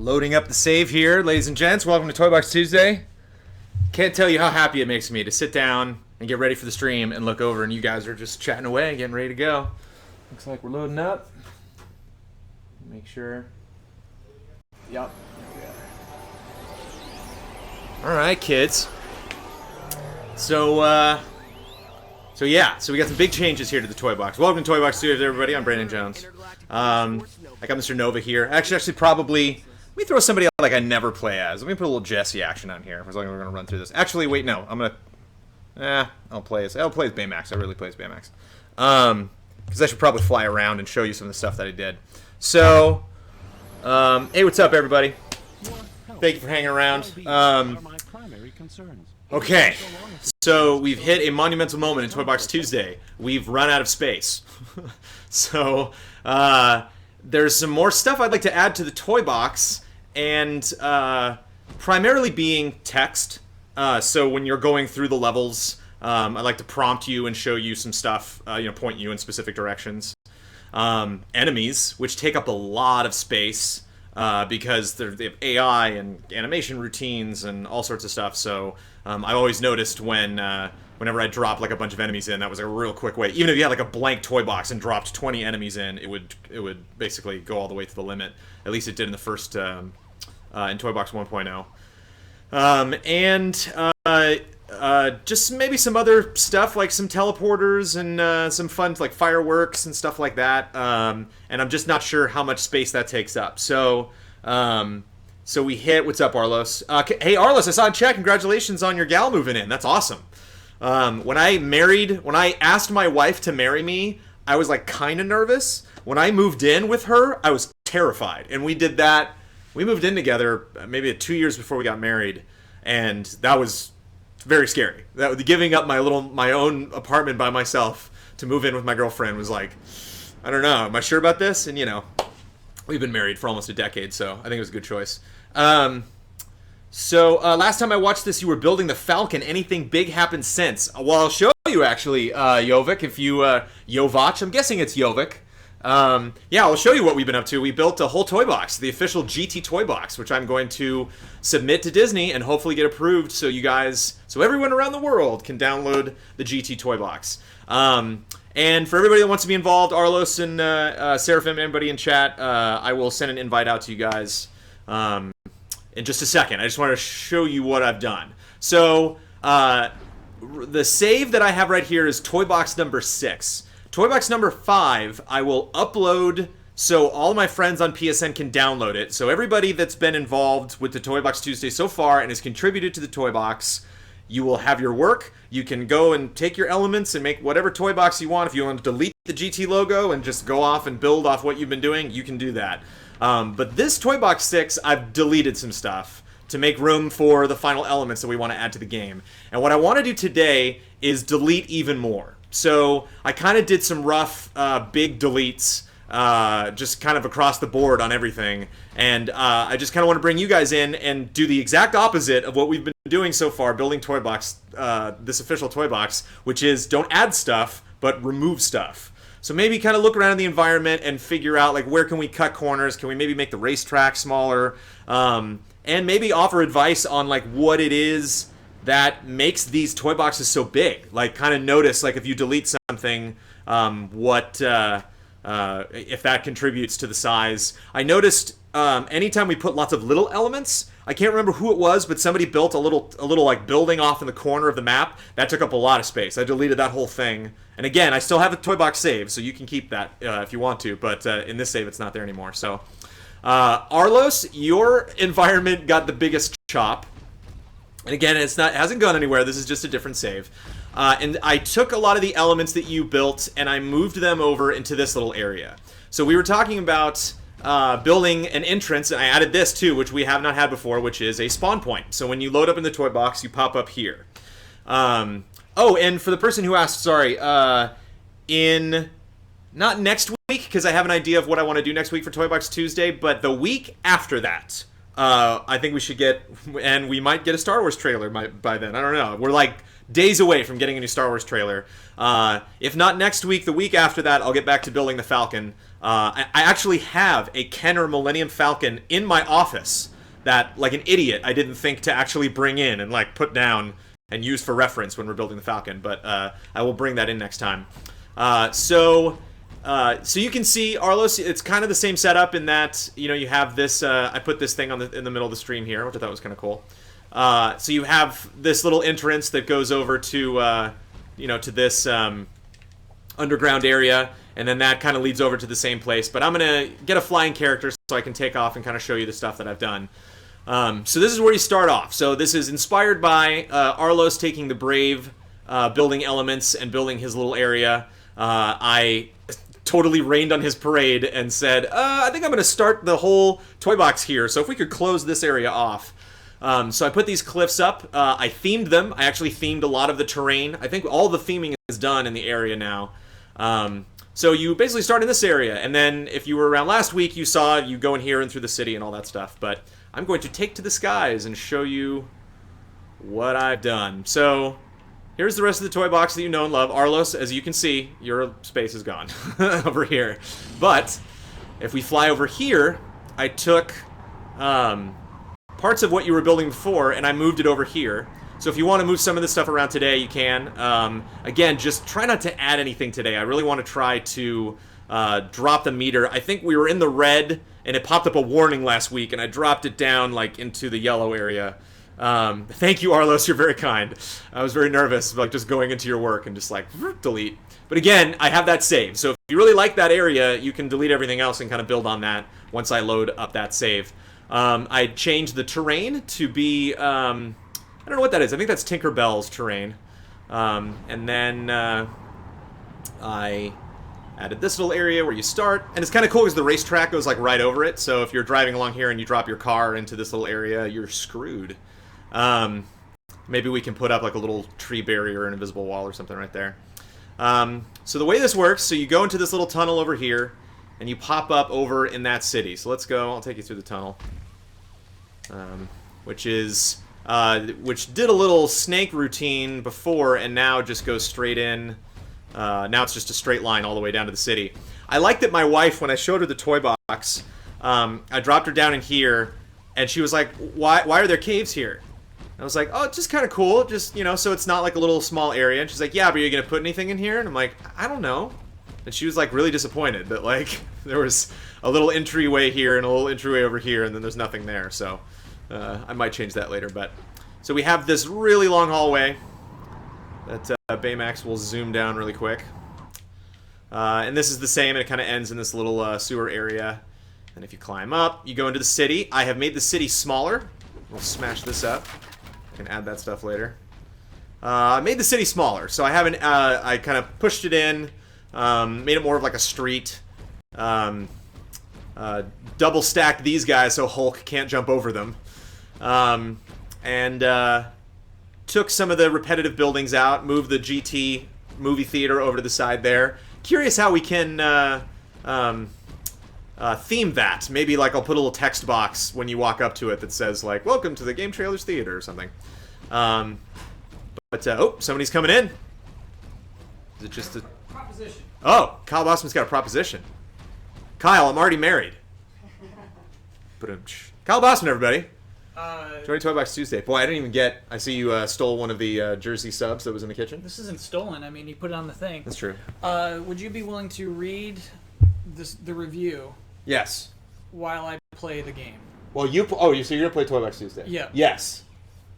Loading up the save here, ladies and gents. Welcome to Toy Box Tuesday. Can't tell you how happy it makes me to sit down and get ready for the stream and look over and you guys are just chatting away, getting ready to go. Looks like we're loading up. Make sure. Yep. Alright, kids. So we got some big changes here to the Toy Box. Welcome to Toy Box Studios, everybody. I'm Brandon Jones. I got Mr. Nova here. Actually, probably... Let me throw somebody out like I never play as. Let me put a little Jesse action on here. As long as we're going to run through this. Actually, wait, no. I'm going to... I'll play as Baymax. I really play as Baymax. Because I should probably fly around and show you some of the stuff that I did. So, hey, what's up, everybody? Thank you for hanging around. Okay, so we've hit a monumental moment in Toy Box Tuesday. We've run out of space. So, there's some more stuff I'd like to add to the Toy Box, and primarily being text. So when you're going through the levels, I like to prompt you and show you some stuff, point you in specific directions. Enemies, which take up a lot of space because they have AI and animation routines and all sorts of stuff. So I always noticed whenever I dropped like a bunch of enemies in, that was a real quick way. Even if you had like a blank toy box and dropped 20 enemies in, it would basically go all the way to the limit. At least it did in the first in Toy Box 1.0. Just maybe some other stuff like some teleporters and some fun like fireworks and stuff like that. And I'm just not sure how much space that takes up. So we hit. What's up, Arlos? Hey, Arlos, I saw in chat. Congratulations on your gal moving in. That's awesome. When I asked my wife to marry me, I was like kind of nervous. When I moved in with her, I was terrified. And we did that. We moved in together maybe 2 years before we got married, and that was very scary. Giving up my own apartment by myself to move in with my girlfriend was like, I don't know, am I sure about this? And we've been married for almost a decade, so I think it was a good choice. So last time I watched this, you were building the Falcon. Anything big happened since? Well, I'll show you actually, Jovic. If you Jovac, I'm guessing it's Jovic. I'll show you what we've been up to. We built a whole toy box, the official GT toy box, which I'm going to submit to Disney and hopefully get approved so everyone around the world can download the GT toy box. And for everybody that wants to be involved, Arlos and Seraphim, anybody in chat, I will send an invite out to you guys in just a second. I just want to show you what I've done. So the save that I have right here is toy box number 6. Toy box number 5, I will upload so all my friends on PSN can download it. So everybody that's been involved with the Toy Box Tuesday so far and has contributed to the Toy Box, you will have your work. You can go and take your elements and make whatever toy box you want. If you want to delete the GT logo and just go off and build off what you've been doing, you can do that. But this Toy Box 6, I've deleted some stuff to make room for the final elements that we want to add to the game. And what I want to do today is delete even more. So I kind of did some rough, big deletes, just kind of across the board on everything. And I just kind of want to bring you guys in and do the exact opposite of what we've been doing so far, building Toy Box, this official Toy Box, which is don't add stuff, but remove stuff. So maybe kind of look around in the environment and figure out, like, where can we cut corners? Can we maybe make the racetrack smaller? And maybe offer advice on, like, what it is that makes these toy boxes so big. Like, kind of notice, like, if you delete something, if that contributes to the size. I noticed anytime we put lots of little elements, I can't remember who it was, but somebody built a little like building off in the corner of the map. That took up a lot of space. I deleted that whole thing. And again, I still have a toy box save, so you can keep that if you want to. But in this save, it's not there anymore. So, Arlos, your environment got the biggest chop. And again, it hasn't gone anywhere. This is just a different save. And I took a lot of the elements that you built and I moved them over into this little area. So we were talking about building an entrance, and I added this too, which we have not had before, which is a spawn point. So when you load up in the toy box, you pop up here. And for the person who asked, sorry, in not next week, because I have an idea of what I want to do next week for Toy Box Tuesday, but the week after that, I think we should get, and we might get a Star Wars trailer by then. I don't know. We're like days away from getting a new Star Wars trailer. If not next week, the week after that, I'll get back to building the Falcon. I actually have a Kenner Millennium Falcon in my office that, like an idiot, I didn't think to actually bring in and like put down and use for reference when we're building the Falcon. But I will bring that in next time. So you can see, Arlos, it's kind of the same setup in that, you have this, I put this thing in the middle of the stream here, which I thought was kind of cool. So you have this little entrance that goes over to, to this underground area, and then that kind of leads over to the same place. But I'm going to get a flying character so I can take off and kind of show you the stuff that I've done. So this is where you start off. So this is inspired by Arlos taking the Brave building elements and building his little area. I totally rained on his parade and said, I think I'm going to start the whole toy box here. So if we could close this area off. So I put these cliffs up. I themed them. I actually themed a lot of the terrain. I think all the theming is done in the area now. So you basically start in this area, and then if you were around last week, you saw you go in here and through the city and all that stuff. But I'm going to take to the skies and show you what I've done. So here's the rest of the toy box that you know and love. Arlos, as you can see, your space is gone over here. But if we fly over here, I took parts of what you were building before, and I moved it over here. So if you want to move some of this stuff around today, you can. Again, just try not to add anything today. I really want to try to drop the meter. I think we were in the red, and it popped up a warning last week, and I dropped it down like into the yellow area. Thank you, Arlos. You're very kind. I was very nervous, like just going into your work and just like delete. But again, I have that saved. So if you really like that area, you can delete everything else and kind of build on that once I load up that save. I changed the terrain to be, I don't know what that is. I think that's Tinkerbell's terrain. And then I added this little area where you start. And it's kind of cool because the racetrack goes like right over it. So if you're driving along here and you drop your car into this little area, you're screwed. Maybe we can put up like a little tree barrier or an invisible wall or something right there. So the way this works, so you go into this little tunnel over here, and you pop up over in that city. So let's go. I'll take you through the tunnel, which did a little snake routine before, and now just goes straight in. Now it's just a straight line all the way down to the city. I like that my wife, when I showed her the toy box, I dropped her down in here, and she was like, "Why are there caves here?" I was like, "Oh, it's just kind of cool, just so it's not like a little small area." And she's like, "Yeah, but you're gonna put anything in here?" And I'm like, "I don't know." And she was like really disappointed that like there was a little entryway here and a little entryway over here, and then there's nothing there. So I might change that later. But so we have this really long hallway that Baymax will zoom down really quick. And this is the same, and it kind of ends in this little sewer area. And if you climb up, you go into the city. I have made the city smaller. We'll smash this up. I can add that stuff later. I made the city smaller, so I haven't. I kind of pushed it in. Made it more of like a street. Double stacked these guys so Hulk can't jump over them. And took some of the repetitive buildings out, moved the GT movie theater over to the side there. Curious how we can theme that. Maybe like I'll put a little text box when you walk up to it that says like, "Welcome to the Game Trailers Theater" or something. Oh, somebody's coming in. Is it just a... Proposition. Oh, Kyle Bosman's got a proposition. Kyle, I'm already married. Kyle Bosman, everybody. Joining Toy Box Tuesday. Boy, I didn't even get... I see you stole one of the Jersey subs that was in the kitchen. This isn't stolen. I mean, you put it on the thing. That's true. Would you be willing to read the review? Yes. While I play the game. Well, so you're going to play Toy Box Tuesday? Yeah. Yes.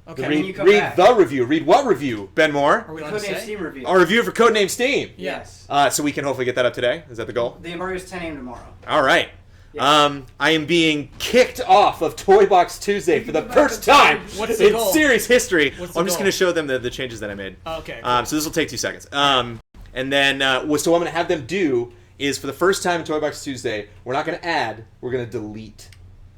Okay. Read the review. Read what review, Ben Moore? Are we allowed Codename to say? Steam review. Our review for Codename Steam. Yes. So we can hopefully get that up today. Is that the goal? The embargo is 10 a.m. tomorrow. All right. Yes. I am being kicked off of Toy Box Tuesday for the first time in series history. I'm just going to show them the changes that I made. Okay. Cool. So this will take 2 seconds. And then so what I'm going to have them do is for the first time in Toy Box Tuesday, we're not going to add, we're going to delete.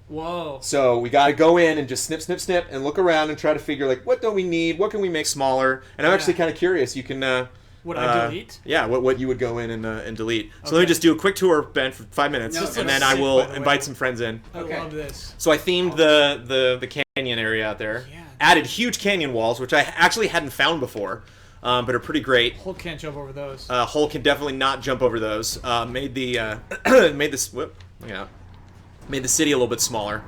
Whoa. So we got to go in and just snip, snip, snip, and look around and try to figure like what don't we need, what can we make smaller. And I'm actually kind of curious. You can. Would I delete? Yeah, what you would go in and delete. So Okay. let me just do a quick tour, Ben, for 5 minutes, No, and then I will invite some friends in. I love this. So I themed the canyon area out there. Yeah. Added huge canyon walls, which I actually hadn't found before, but are pretty great. Hulk can't jump over those. Hulk can definitely not jump over those. Made the made this made the city a little bit smaller,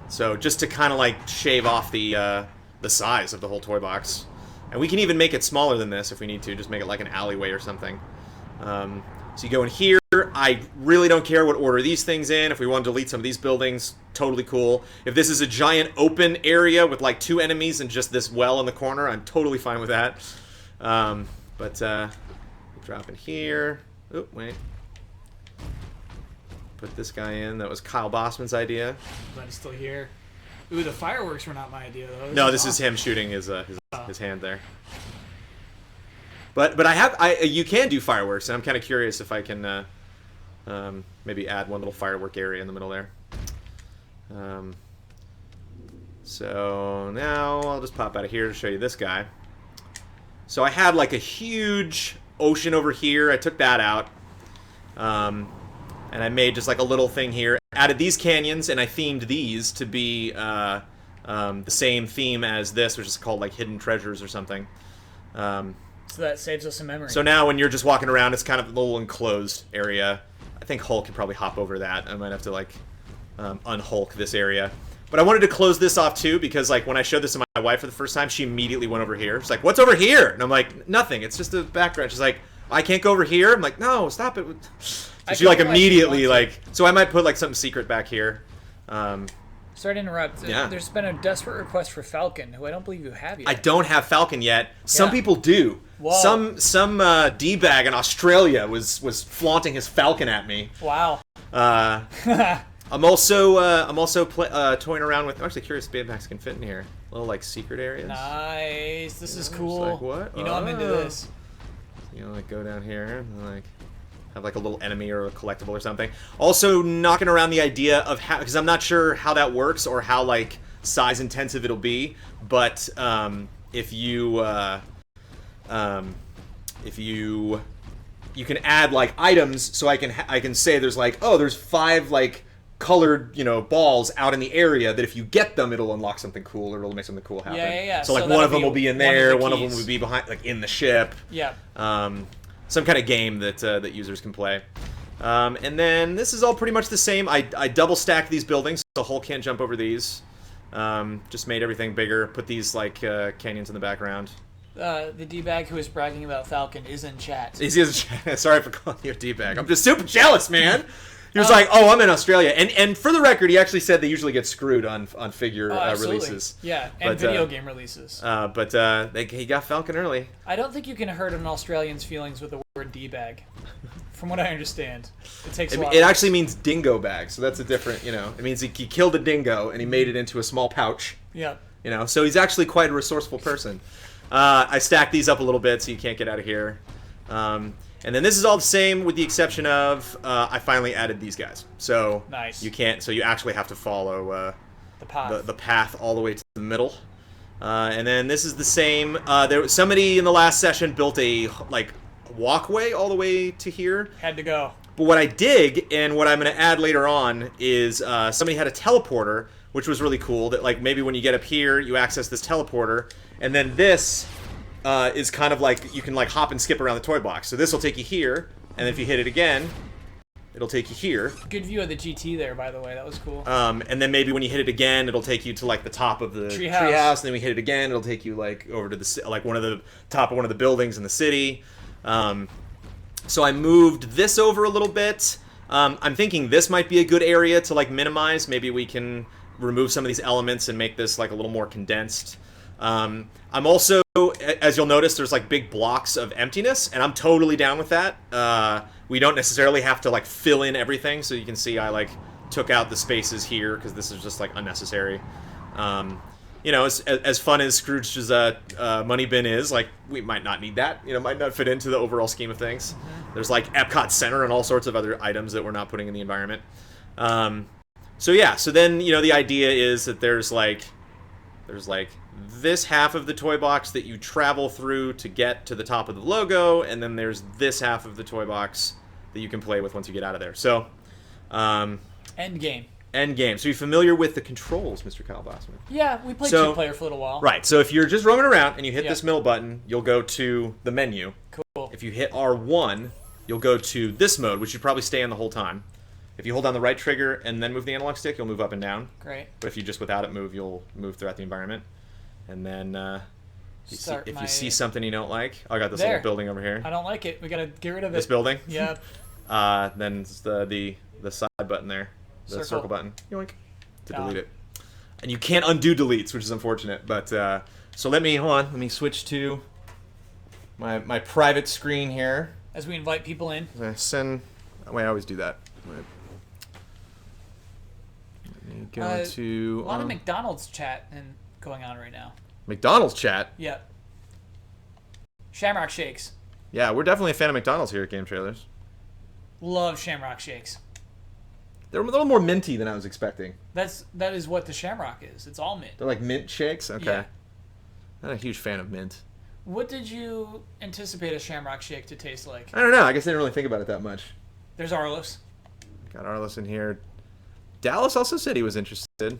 so just to kind of like shave off the size of the whole toy box. And we can even make it smaller than this if we need to, just make it like an alleyway or something. So you go in here. I really don't care what order these things in. If we want to delete some of these buildings, totally cool. If this is a giant open area with like 2 enemies and just this well in the corner, I'm totally fine with that. Drop in here. Oh, wait. Put this guy in. That was Kyle Bosman's idea. But it's still here. Ooh, the fireworks were not my idea, though. This is him shooting his hand there. But you can do fireworks, and I'm kind of curious if I can maybe add one little firework area in the middle there. So now I'll just pop out of here to show you this guy. So I had like a huge ocean over here. I took that out, and I made just like a little thing here. Added these canyons, and I themed these to be the same theme as this, which is called like Hidden Treasures or something. So that saves us some memory. So now when you're just walking around, it's kind of a little enclosed area. I think Hulk could probably hop over that. I might have to like unhulk this area. But I wanted to close this off too, because like when I showed this to my wife for the first time, she immediately went over here. She's like, "What's over here?" And I'm like, "Nothing. It's just a background." She's like, "I can't go over here." I'm like, "No, stop it." So she like immediately like. So I might put like something secret back here. Sorry to interrupt. Yeah. There's been a desperate request for Falcon, who I don't believe you have yet. I don't have Falcon yet. Some people do. Whoa. Some D-bag in Australia was flaunting his Falcon at me. Wow. I'm also toying around with. I'm actually curious if bags can fit in here. Little like secret areas. Nice. This is cool. Like what? You know I'm into this. You know, like go down here and like have like a little enemy or a collectible or something. Also knocking around the idea of how, because I'm not sure how that works or how like size intensive it'll be, but if you can add like items, so I can say there's like, oh, there's 5 like colored balls out in the area that if you get them it'll unlock something cool or it'll make something cool happen. Yeah. So like one of them will be in there, one of them will be behind like in the ship. Yeah. Some kind of game that users can play. And then this is all pretty much the same. I double stacked these buildings so Hulk can't jump over these. Just made everything bigger. Put these like canyons in the background. The D-bag who is bragging about Falcon is in chat. He's in chat. Sorry for calling you a D-bag. I'm just super jealous, man. He was like, "Oh, I'm in Australia," and for the record, he actually said they usually get screwed on figure releases. Yeah, and video game releases. He got Falcon early. I don't think you can hurt an Australian's feelings with the word D-bag. From what I understand, it takes a lot. It actually means dingo bag, so that's a different. It means he killed a dingo and he made it into a small pouch. Yeah. So he's actually quite a resourceful person. I stacked these up a little bit so you can't get out of here. And then this is all the same with the exception of I finally added these guys. So nice. you actually have to follow the path all the way to the middle. And then this is the same. Somebody in the last session built a like walkway all the way to here. Had to go. But what I dig and what I'm going to add later on is somebody had a teleporter, which was really cool. That like maybe when you get up here, you access this teleporter, and then this is kind of like you can like hop and skip around the toy box. So this will take you here, and if you hit it again, it'll take you here. Good view of the GT there, by the way. That was cool. And then maybe when you hit it again, it'll take you to like the top of the treehouse. And then we hit it again, it'll take you like over to the like one of the top of one of the buildings in the city. So I moved this over a little bit. I'm thinking this might be a good area to like minimize. Maybe we can remove some of these elements and make this like a little more condensed. I'm also, as you'll notice, there's like big blocks of emptiness, and I'm totally down with that. We don't necessarily have to like fill in everything, so you can see I like took out the spaces here because this is just like unnecessary. As fun as Scrooge's money bin is, like we might not need that. Might not fit into the overall scheme of things. Mm-hmm. There's like Epcot Center and all sorts of other items that we're not putting in the environment. So then the idea is that there's like this half of the toy box that you travel through to get to the top of the logo, and then there's this half of the toy box that you can play with once you get out of there. So, end game. End game. So you're familiar with the controls, Mr. Kyle Bosman? Yeah, we played So- 2-player for a little while. Right. So if you're just roaming around and you hit Yeah. this middle button, you'll go to the menu. Cool. If you hit R1, you'll go to this mode, which should probably stay in the whole time. If you hold down the right trigger and then move the analog stick, you'll move up and down. Great. But if you just without it move, you'll move throughout the environment. And then if you see something you don't like, I got this There. little building over here. I don't like it. We gotta get rid of it. This building. Yep. Then it's the side button there, the circle button. Yoink. To Gone. delete it. And you can't undo deletes, which is unfortunate. But so let me switch to my private screen here. As we invite people in. I always do that. Let me go to A lot of McDonald's chat and going on right now. McDonald's chat. Yep. Shamrock Shakes. Yeah, we're definitely a fan of McDonald's here at Game Trailers. Love Shamrock Shakes. They're a little more minty than I was expecting. That is what the Shamrock is. It's all mint. They're like mint shakes? Okay. Yeah. I'm not a huge fan of mint. What did you anticipate a Shamrock Shake to taste like? I don't know. I guess I didn't really think about it that much. There's Arlos. Got Arliss in here. Dallas also said he was interested.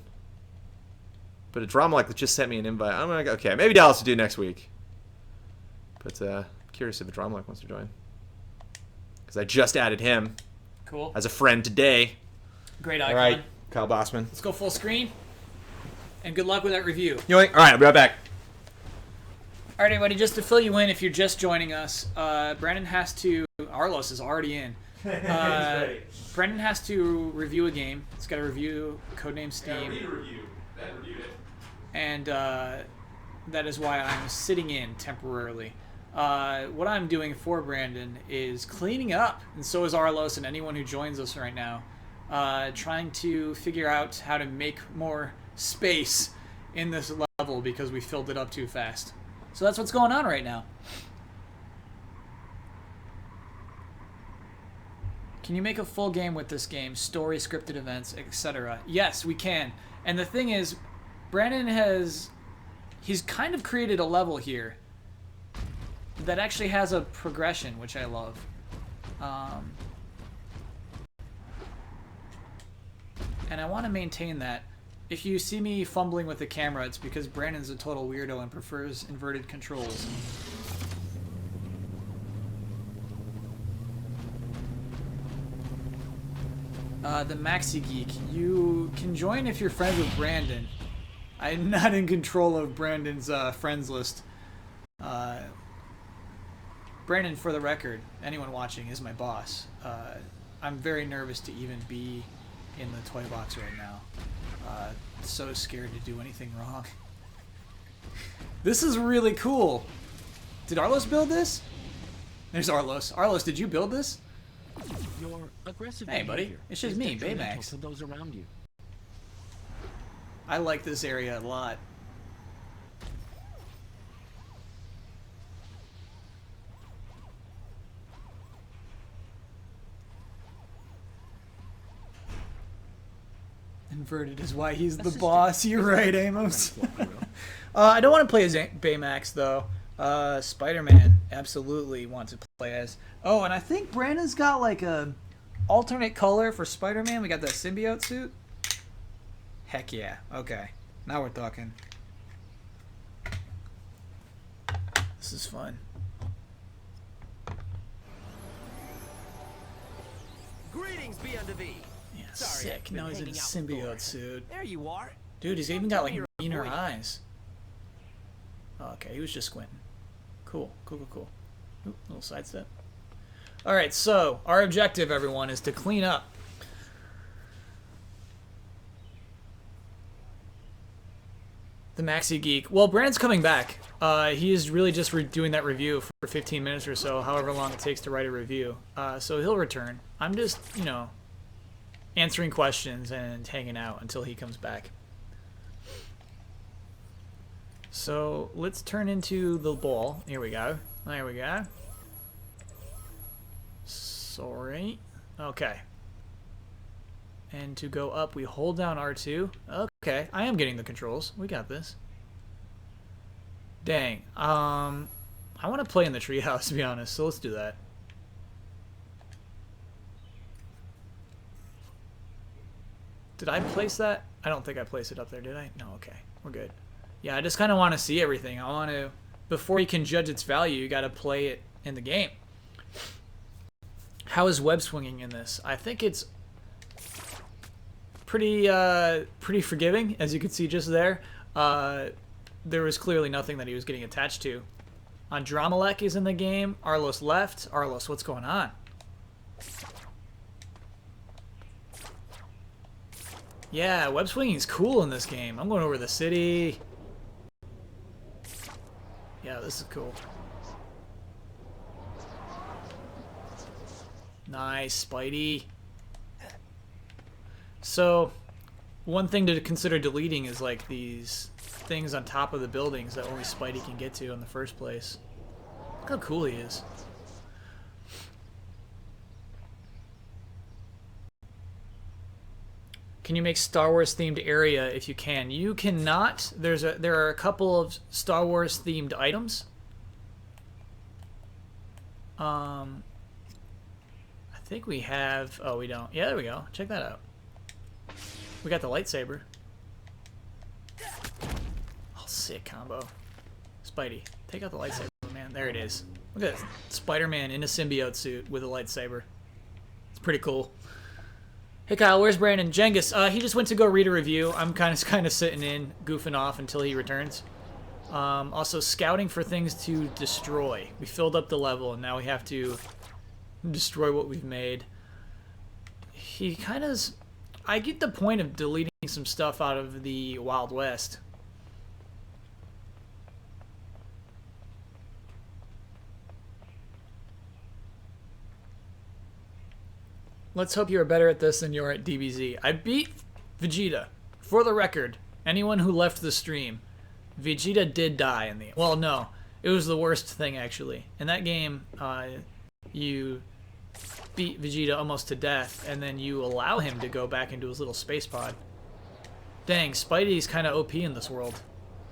But a drama like just sent me an invite. I'm like, okay, maybe Dallas will do next week. But curious if a drama like wants to join. Because I just added him Cool. as a friend today. Great icon. All right, Kyle Bosman. Let's go full screen. And good luck with that review. Yoink. All right, I'll be right back. All right, everybody, just to fill you in, if you're just joining us, Brendan has to... Arlos is already in. Brendan has to review a game. He's got to review Codename Steam. a review. That reviewed it. And that is why I'm sitting in temporarily. What I'm doing for Brandon is cleaning up, and so is Arlos and anyone who joins us right now, trying to figure out how to make more space in this level because we filled it up too fast. So that's what's going on right now. Can you make a full game with this game? Story, scripted events, etc. Yes, we can. And the thing is, Brandon he's kind of created a level here that actually has a progression, which I love. And I want to maintain that. If you see me fumbling with the camera, it's because Brandon's a total weirdo and prefers inverted controls. The Maxi Geek. You can join if you're friends with Brandon. I'm not in control of Brandon's friends list. Brandon, for the record, anyone watching, is my boss. I'm very nervous to even be in the toy box right now. So scared to do anything wrong. This is really cool. Did Arlos build this? There's Arlos. Arlos, did you build this? Your aggressive Hey, buddy. behavior It's just is me, detrimental Baymax. to those around you. I like this area a lot. Inverted is why he's the boss. You're right, Amos. I don't want to play as Baymax, though. Spider-Man, absolutely want to play as. Oh, and I think Brandon's got like a alternate color for Spider-Man. We got that symbiote suit. Heck yeah. Okay. Now we're talking. This is fun. Greetings be unto thee. Yeah, Sorry, sick. I've been Now he's in a hanging out symbiote before. suit. There you are. Dude, he's even got like You're a meaner boy. eyes. Oh, okay, he was just squinting. Cool, cool, cool, cool. Oop, little sidestep. Alright, so our objective, everyone, is to clean up. The Maxi Geek. Well, Brandon's coming back. He is really just doing that review for 15 minutes or so, however long it takes to write a review. So he'll return. I'm just, answering questions and hanging out until he comes back. So let's turn into the ball. Here we go. There we go. Sorry. Okay. And to go up, we hold down R2. Okay, I am getting the controls. We got this. Dang. I want to play in the treehouse, to be honest, so let's do that. Did I place that? I don't think I placed it up there, did I? No, okay. We're good. Yeah, I just kind of want to see everything. I want to... Before you can judge its value, you got to play it in the game. How is web swinging in this? I think it's pretty forgiving, as you can see just there. There was clearly nothing that he was getting attached to. Andromelech is in the game. Arlos left. Arlos, what's going on? Yeah, web swinging is cool in this game. I'm going over the city. Yeah, this is cool. Nice, Spidey. So, one thing to consider deleting is like these things on top of the buildings that only Spidey can get to in the first place. Look how cool he is. Can you make Star Wars themed area if you can? You cannot. There are a couple of Star Wars themed items. I think we have... Oh, we don't. Yeah, there we go. Check that out. We got the lightsaber. Oh, sick combo. Spidey, take out the lightsaber, man. There it is. Look at that. Spider-Man in a symbiote suit with a lightsaber. It's pretty cool. Hey Kyle, where's Brandon? Jengus, he just went to go read a review. I'm kind of sitting in, goofing off until he returns. Also, scouting for things to destroy. We filled up the level, and now we have to destroy what we've made. He kind of... I get the point of deleting some stuff out of the Wild West. Let's hope you are better at this than you are at DBZ. I beat Vegeta. For the record, anyone who left the stream, Vegeta did die in the... Well, no. It was the worst thing, actually. In that game, you beat Vegeta almost to death, and then you allow him to go back into his little space pod. Dang, Spidey's kind of OP in this world.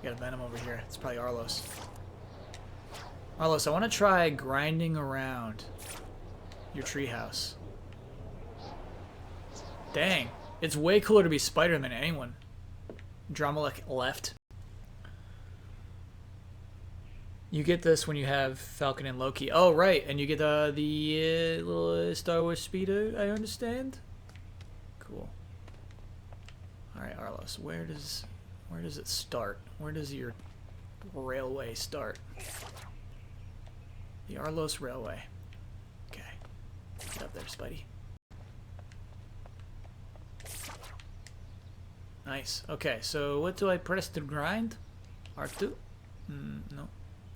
We got a Venom over here. It's probably Arlos. Arlos, I want to try grinding around your treehouse. Dang. It's way cooler to be Spider than anyone. Dromelech left. You get this when you have Falcon and Loki. Oh, right. And you get the little Star Wars speeder, I understand. Cool. Alright, Arlos. Where does it start? Where does your railway start? The Arlos Railway. Okay. Get up there, Spidey. Nice. Okay, so what do I press to grind? R2? No.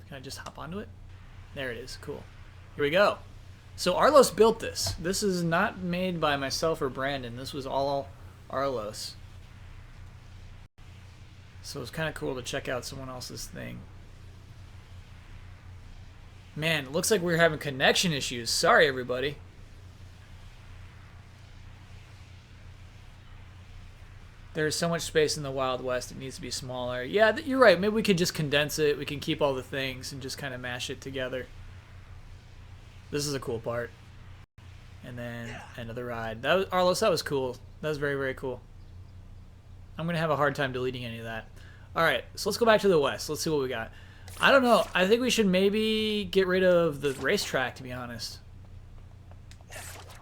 Can I just hop onto it? There it is. Cool. Here we go. So Arlos built this. This is not made by myself or Brandon. This was all Arlos. So it's kind of cool to check out someone else's thing. Man, it looks like we're having connection issues. Sorry, everybody. There's so much space in the Wild West, it needs to be smaller. Yeah, you're right. Maybe we could just condense it. We can keep all the things and just kind of mash it together. This is a cool part. And then end of the ride. That was, Arlos, that was cool. That was very, very cool. I'm going to have a hard time deleting any of that. All right, so let's go back to the West. Let's see what we got. I don't know. I think we should maybe get rid of the racetrack, to be honest.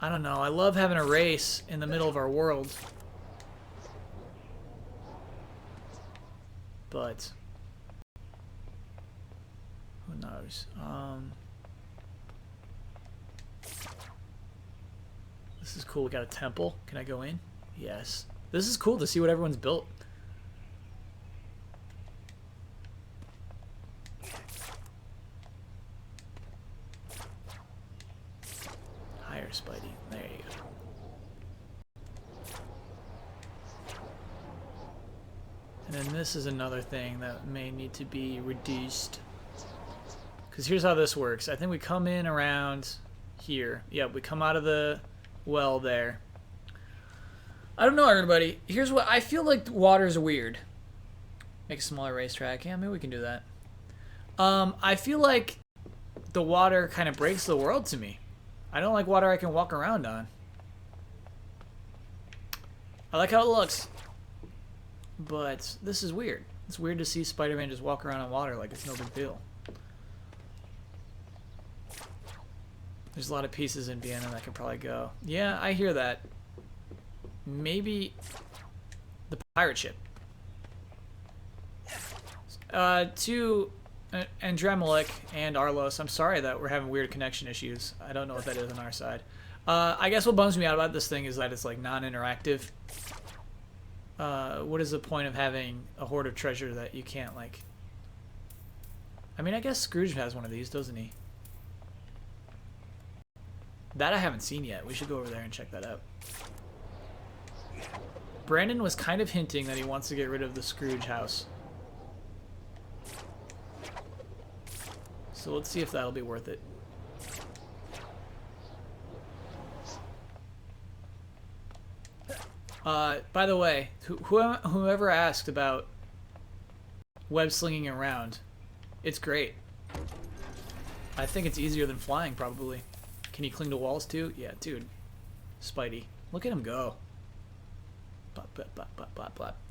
I don't know. I love having a race in the middle of our world. But who knows? This is cool. We got a temple. Can I go in? Yes. This is cool to see what everyone's built. Higher, Spidey. There you go. And then this is another thing that may need to be reduced. Because here's how this works. I think we come in around here. Yep, we come out of the well there. I don't know, everybody. Here's what I feel like. Water's weird. Make a smaller racetrack. Yeah, maybe we can do that. I feel like the water kind of breaks the world to me. I don't like water I can walk around on. I like how it looks, but this is weird. It's weird to see Spider-Man just walk around in water like it's no big deal. There's a lot of pieces in Vienna that could probably go. Yeah, I hear that. Maybe the pirate ship. To Andremelic and Arlos, I'm sorry that we're having weird connection issues. I don't know what that is on our side. I guess what bums me out about this thing is that it's like non-interactive. What is the point of having a hoard of treasure that you can't like... I mean, I guess Scrooge has one of these, doesn't he? That I haven't seen yet. We should go over there and check that out. Brandon was kind of hinting that he wants to get rid of the Scrooge house. So let's see if that'll be worth it. By the way, whoever asked about web slinging around, it's great. I think it's easier than flying, probably. Can you cling to walls too? Yeah, dude. Spidey. Look at him go. Bop, bop, bop, bop, bop, bop.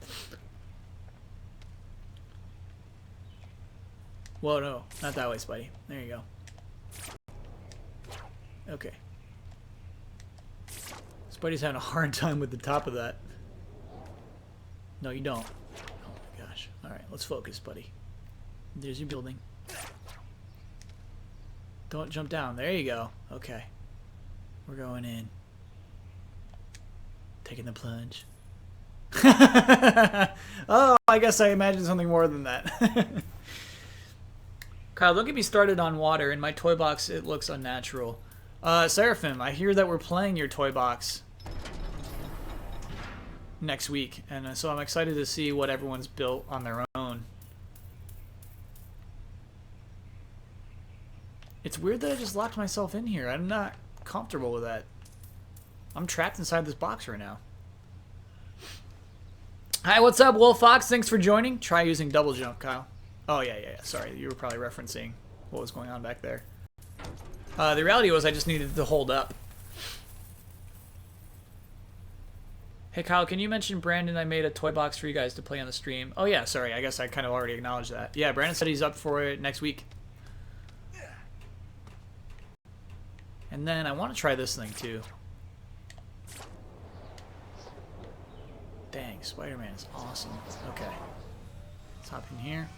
Whoa, no. Not that way, Spidey. There you go. Okay. Spidey's having a hard time with the top of that. No, you don't. Oh my gosh. Alright, let's focus, buddy. There's your building. Don't jump down. There you go. Okay. We're going in. Taking the plunge. Oh, I guess I imagined something more than that. Kyle, don't get me started on water. In my toy box, it looks unnatural. Seraphim, I hear that we're playing your toy box next week, and so I'm excited to see what everyone's built on their own. It's weird that I just locked myself in here. I'm not comfortable with that. I'm trapped inside this box right now. Hi, what's up, Wolf Fox? Thanks for joining. Try using double jump, Kyle. Oh, yeah. Sorry, you were probably referencing what was going on back there. The reality was I just needed to hold up. Hey, Kyle, can you mention Brandon? I made a toy box for you guys to play on the stream. Oh, yeah, sorry. I guess I kind of already acknowledged that. Yeah, Brandon said he's up for it next week. And then I want to try this thing, too. Dang, Spider-Man is awesome. Okay. Let's hop in here.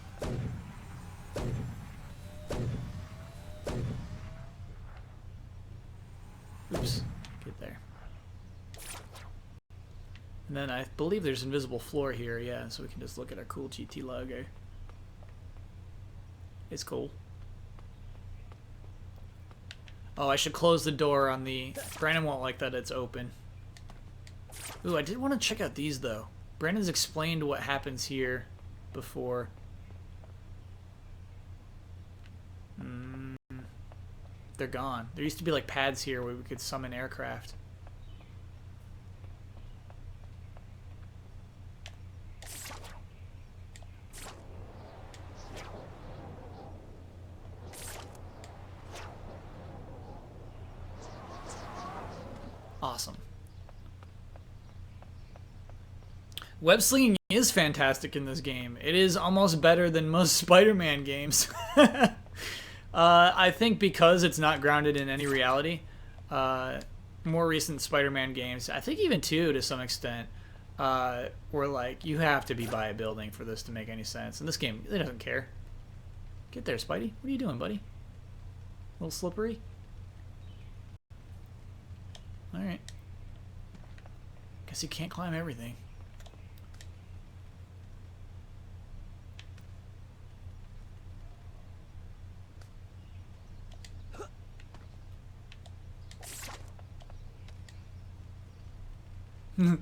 Oops. Get there. And then I believe there's invisible floor here, yeah, so we can just look at our cool GT logo. It's cool. Oh, I should close the door on the... Brandon won't like that it's open. Ooh, I did want to check out these, though. Brandon's explained what happens here before. They're gone. There used to be, like, pads here where we could summon aircraft. Awesome. Web slinging is fantastic in this game. It is almost better than most Spider-Man games. I think because it's not grounded in any reality. More recent Spider-Man games, I think even 2 to some extent, were like, you have to be by a building for this to make any sense. In this game, it doesn't care. Get there, Spidey. What are you doing, buddy? A little slippery? Alright. Guess you can't climb everything. I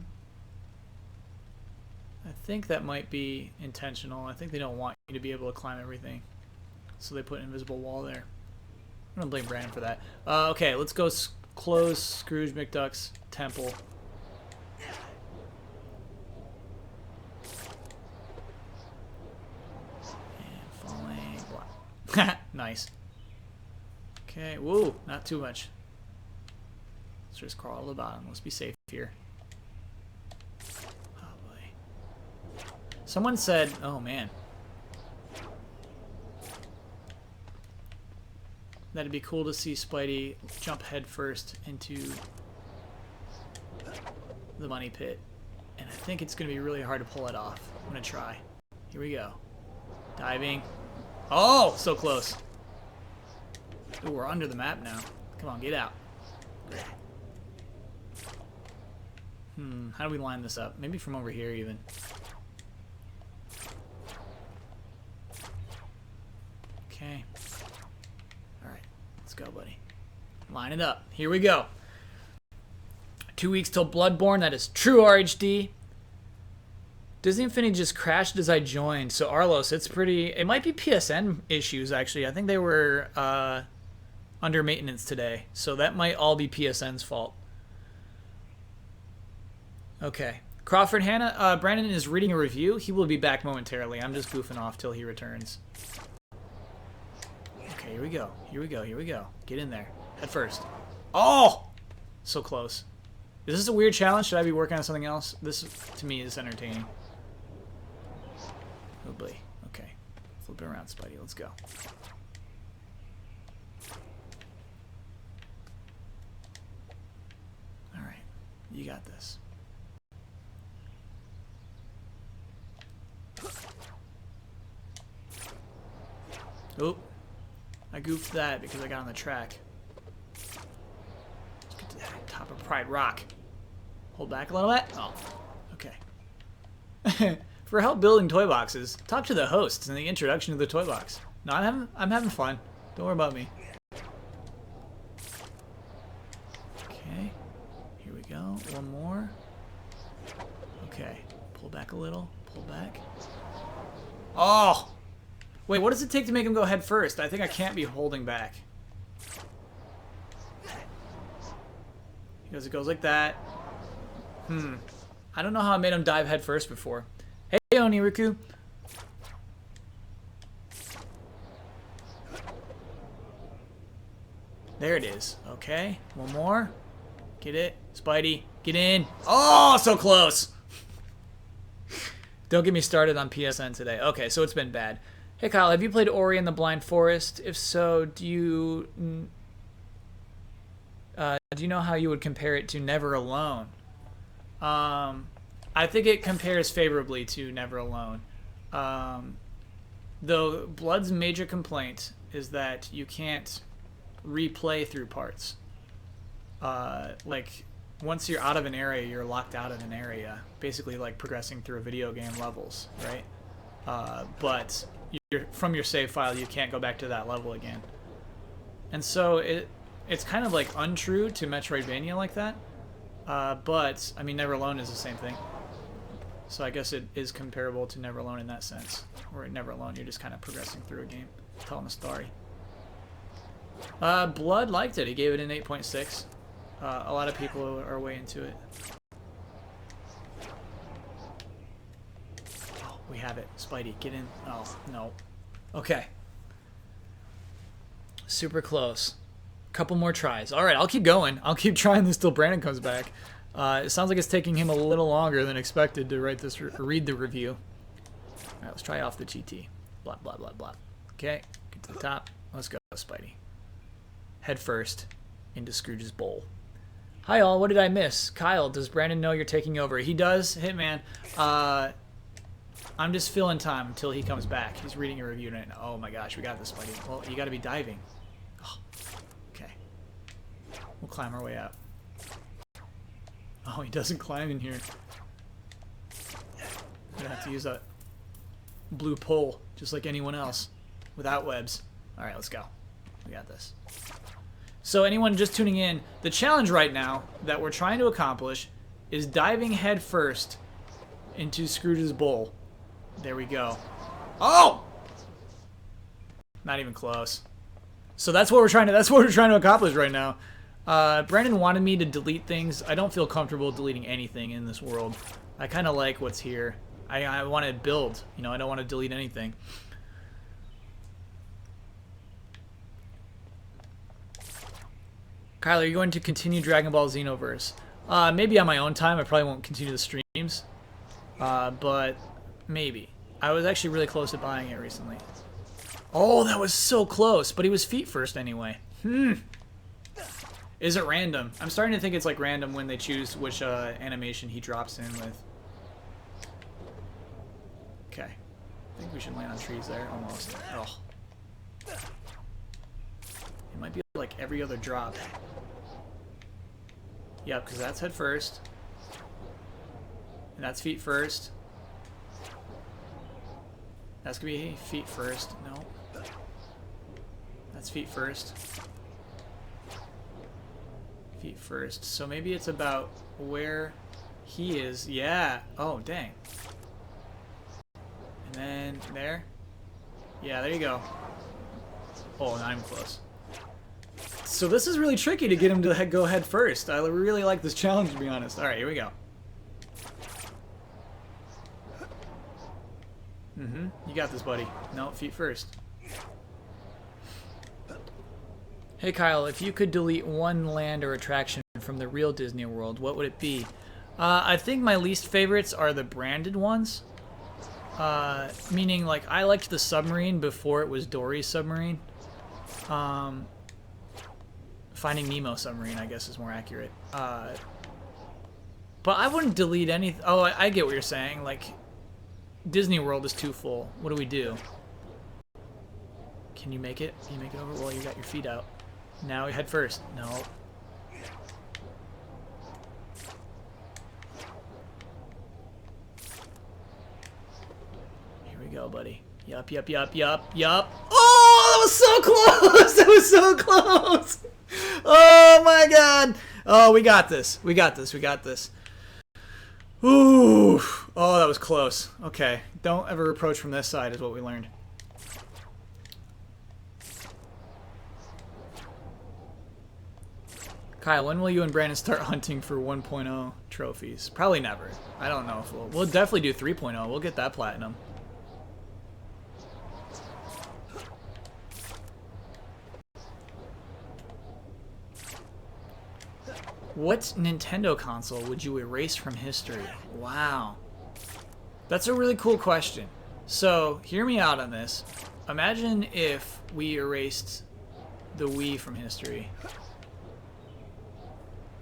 think that might be intentional. I think they don't want you to be able to climb everything. So they put an invisible wall there. I'm going to blame Brandon for that. Okay, let's go close Scrooge McDuck's temple. And falling. Block. Nice. Okay, whoa, not too much. Let's just crawl to the bottom. Let's be safe here. Someone said, oh man, that'd be cool to see Spidey jump head first into the money pit. And I think it's going to be really hard to pull it off. I'm going to try. Here we go. Diving. Oh, so close. Ooh, we're under the map now. Come on, get out. How do we line this up? Maybe from over here even. Okay. Alright, let's go, buddy. Line it up. Here we go. 2 weeks till Bloodborne. That is true, RHD. Disney Infinity just crashed as I joined. So, Arlos, it's pretty... It might be PSN issues, actually. I think they were under maintenance today. So, that might all be PSN's fault. Okay. Crawford Hannah, Brandon is reading a review. He will be back momentarily. I'm just goofing off till he returns. Okay, here we go. Here we go. Here we go. Get in there. Head first. Oh! So close. Is this a weird challenge? Should I be working on something else? This, to me, is entertaining. Oh, boy. Okay. Flip it around, Spidey. Let's go. Alright. You got this. Oop. I goofed that because I got on the track. Let's get to that top of Pride Rock. Hold back a little bit. Oh, okay. For help building toy boxes, talk to the hosts in the introduction to the toy box. No, I'm having fun. Don't worry about me. Okay. Here we go. One more. Okay. Pull back a little. Pull back. Oh! Wait, what does it take to make him go head first? I think I can't be holding back. Because it goes like that. I don't know how I made him dive head first before. Hey, Oniruku. There it is. Okay, one more. Get it. Spidey, get in. Oh, so close. Don't get me started on PSN today. Okay, so it's been bad. Hey Kyle, have you played Ori and the Blind Forest? If so, do you know how you would compare it to Never Alone? I think it compares favorably to Never Alone. Though Blood's major complaint is that you can't replay through parts. Like once you're out of an area, you're locked out of an area. Basically like progressing through video game levels, right? But from your save file, you can't go back to that level again. And so it's kind of like untrue to Metroidvania like that. But, I mean, Never Alone is the same thing. So I guess it is comparable to Never Alone in that sense. Where in Never Alone, you're just kind of progressing through a game, telling a story. Blood liked it. He gave it an 8.6. A lot of people are way into it. We have it. Spidey, get in. Oh, no. Okay. Super close. Couple more tries. All right, I'll keep going. I'll keep trying this till Brandon comes back. It sounds like it's taking him a little longer than expected to write this, read the review. All right, let's try off the GT. Blah, blah, blah, blah. Okay, get to the top. Let's go, Spidey. Head first into Scrooge's bowl. Hi, all. What did I miss? Kyle, does Brandon know you're taking over? He does. Hitman. I'm just filling time until he comes back. He's reading a review right now. Oh my gosh, we got this, Spidey. Well, you got to be diving. Oh, okay. We'll climb our way out. Oh, he doesn't climb in here. I'm gonna have to use a blue pole, just like anyone else, without webs. All right, let's go. We got this. So anyone just tuning in, the challenge right now that we're trying to accomplish is diving head first into Scrooge's bowl. There we go. Oh! Not even close. So that's what we're trying to accomplish right now. Brandon wanted me to delete things. I don't feel comfortable deleting anything in this world. I kind of like what's here. I want to build. You know, I don't want to delete anything. Kyle, are you going to continue Dragon Ball Xenoverse? Maybe on my own time. I probably won't continue the streams. But Maybe. I was actually really close to buying it recently. Oh, that was so close, but he was feet first anyway. Is it random? I'm starting to think it's like random when they choose which animation he drops in with. Okay. I think we should land on trees there, almost. Oh. It might be like every other drop. Yep, because that's head first. And that's feet first. That's gonna be feet first. No. That's feet first. Feet first. So maybe it's about where he is. Yeah. Oh, dang. And then there. Yeah, there you go. Oh, now I'm close. So this is really tricky to get him to go head first. I really like this challenge, to be honest. All right, here we go. You got this, buddy. No, feet first. Hey, Kyle, if you could delete one land or attraction from the real Disney World, what would it be? I think my least favorites are the branded ones. Meaning, like, I liked the submarine before it was Dory's submarine. Finding Nemo submarine, I guess, is more accurate. But I wouldn't delete any. Oh, I get what you're saying. Like, Disney World is too full. What do we do? Can you make it? Can you make it over? Well, you got your feet out. Now head first. No. Here we go, buddy. Yup, yup, yup, yup, yup. Oh, that was so close! That was so close! Oh my god! Oh, we got this. We got this. We got this. Ooh. Oh, that was close. Okay. Don't ever approach from this side is what we learned. Kyle, when will you and Brandon start hunting for 1.0 trophies? Probably never. I don't know if we'll definitely do 3.0. We'll get that platinum. What Nintendo console would you erase from history? Wow. That's a really cool question. So, hear me out on this. Imagine if we erased the Wii from history.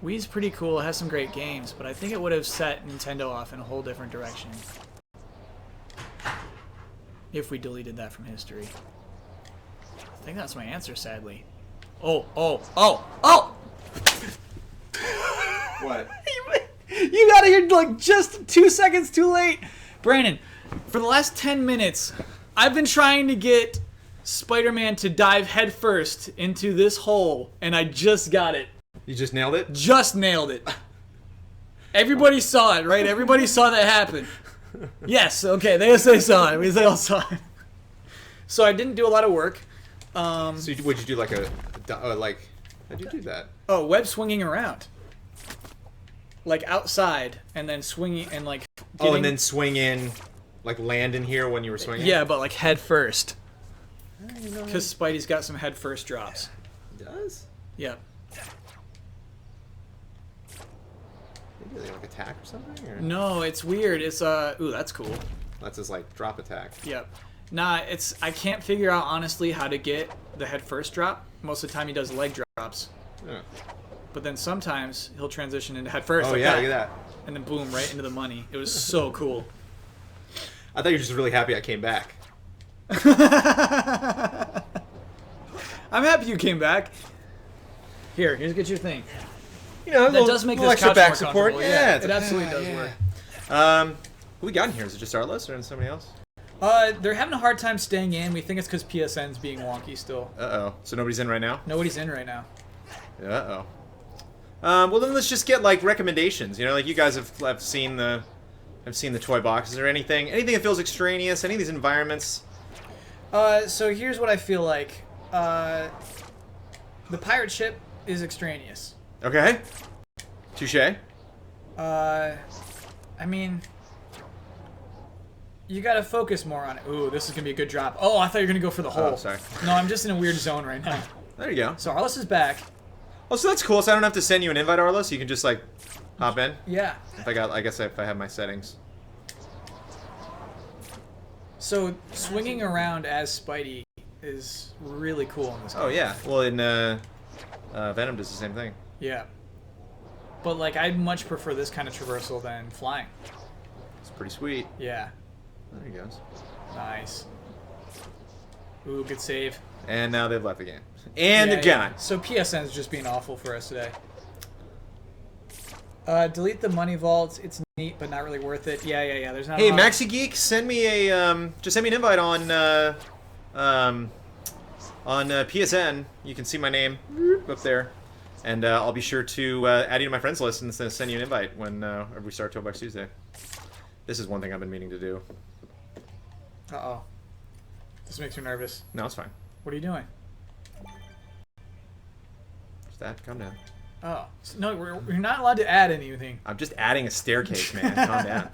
Wii's pretty cool, it has some great games, but I think it would have set Nintendo off in a whole different direction. If we deleted that from history. I think that's my answer, sadly. Oh, oh, oh, oh! What? You got here like just 2 seconds too late. Brandon, for the last 10 minutes, I've been trying to get Spider-Man to dive headfirst into this hole, and I just got it. You just nailed it? Just nailed it. Everybody saw it, right? Everybody saw that happen. Yes, okay, they saw it. They all saw it. So I didn't do a lot of work. So would you do like how'd you do that? Oh, web swinging around. Like outside, and then swinging, and like getting... Oh, and then swing in, like land in here when you were swinging? Yeah, but like head first. Because Spidey's got some head first drops. He does? Yep. Maybe like attack or something? Or? No, it's weird. It's ooh, that's cool. That's his like drop attack. Yep. Nah, I can't figure out honestly how to get the head first drop. Most of the time he does leg drops. Yeah. But then sometimes he'll transition into head first. Oh like yeah, that, look at that. And then boom, right into the money. It was so cool. I thought you were just really happy I came back. I'm happy you came back. Here's get your thing. You know, that does make this extra couch back more support. comfortable. Yeah, it absolutely does work. Who we got in here? Is it just Arlos or somebody else? They're having a hard time staying in. We think it's because PSN's being wonky still. Uh-oh. So nobody's in right now? Nobody's in right now. Uh-oh. Well then let's just get like recommendations. You know, like you guys have seen the toy boxes or anything that feels extraneous. Any of these environments. So here's what I feel like. The pirate ship is extraneous. Okay. Touche. I mean, you gotta focus more on it. Ooh, this is gonna be a good drop. Oh, I thought you were gonna go for the hole. Oh, sorry. No, I'm just in a weird zone right now. There you go. So Arlos is back. Oh, so that's cool. So I don't have to send you an invite, Arlos. You can just like hop in. Yeah. I guess if I have my settings. So swinging around as Spidey is really cool in this game. Oh yeah. Well, in Venom does the same thing. Yeah. But like, I'd much prefer this kind of traversal than flying. It's pretty sweet. Yeah. There he goes. Nice. Ooh, good save. And now they've left the game. And Yeah, again. yeah. So PSN is just being awful for us today. Delete the money vaults. It's neat, but not really worth it. Yeah. There's not. Hey, a lot Maxi Geek, send me a just send me an invite on PSN. You can see my name up there, and I'll be sure to add you to my friends list and send you an invite when we start Toolbox Tuesday. This is one thing I've been meaning to do. Uh-oh. This makes me nervous. No, it's fine. What are you doing? Just that. Calm down. Oh. No, we're not allowed to add anything. I'm just adding a staircase, man. Calm down.